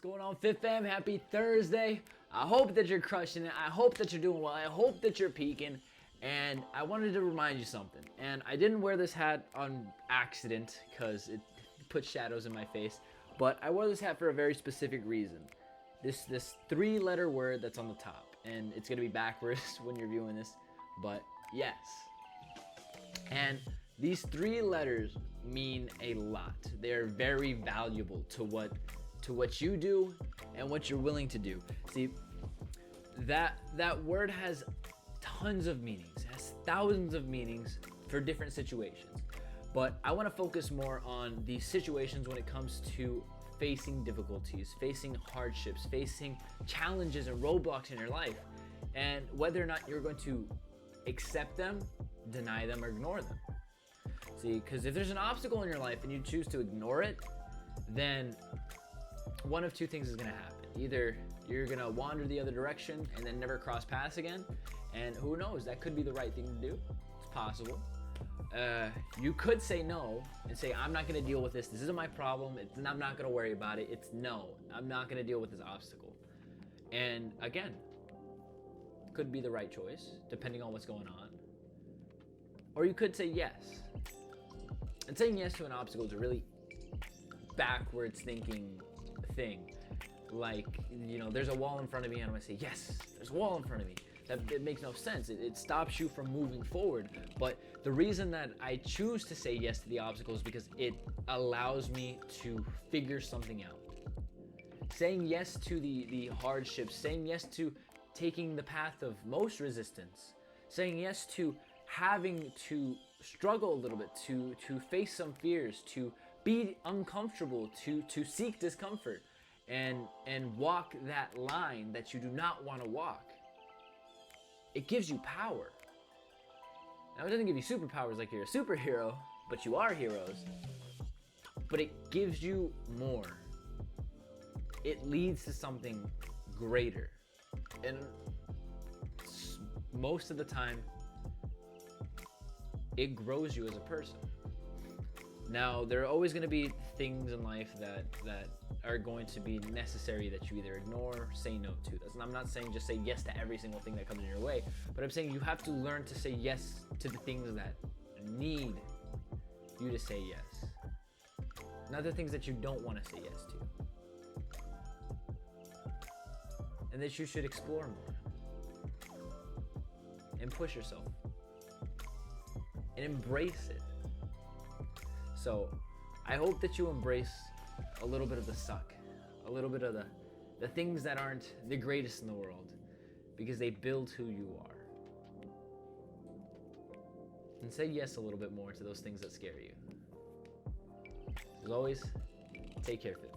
What's going on, Fit Fam? Happy Thursday. I hope that you're crushing it. I hope that you're doing well. I hope that you're peaking. And I wanted to remind you something. And I didn't wear this hat on accident because it put shadows in my face. But I wore this hat for a very specific reason. This three-letter word that's on the top. And it's going to be backwards when you're viewing this. But yes. And these three letters mean a lot. They're very valuable to what you do and what you're willing to do. See, that word has tons of meanings. It has thousands of meanings for different situations. But I want to focus more on the situations when it comes to facing difficulties, facing hardships, facing challenges and roadblocks in your life, and whether or not you're going to accept them, deny them, or ignore them. See, because if there's an obstacle in your life and you choose to ignore it, then one of two things is going to happen. Either you're going to wander the other direction and then never cross paths again, and who knows, that could be the right thing to do. It's possible. You could say no and say, I'm not going to deal with this. This isn't my problem. I'm not going to worry about it. It's no. I'm not going to deal with this obstacle. And again, could be the right choice depending on what's going on. Or you could say yes. And saying yes to an obstacle is a really backwards thinking thing. Like, there's a wall in front of me and I'm gonna say, yes, there's a wall in front of me. It makes no sense. It stops you from moving forward. But the reason that I choose to say yes to the obstacle is because it allows me to figure something out. Saying yes to the hardships, saying yes to taking the path of most resistance, saying yes to having to struggle a little bit, to face some fears, to be uncomfortable, to seek discomfort, and walk that line that you do not want to walk. It gives you power. Now, it doesn't give you superpowers like you're a superhero, but you are heroes. But it gives you more. It leads to something greater. And most of the time, it grows you as a person. Now, there are always going to be things in life that are going to be necessary that you either ignore or say no to. And I'm not saying just say yes to every single thing that comes in your way, but I'm saying you have to learn to say yes to the things that need you to say yes, not the things that you don't want to say yes to, and that you should explore more and push yourself and embrace it. So I hope that you embrace a little bit of the suck, a little bit of the things that aren't the greatest in the world, because they build who you are. And say yes a little bit more to those things that scare you. As always, take care, Fit.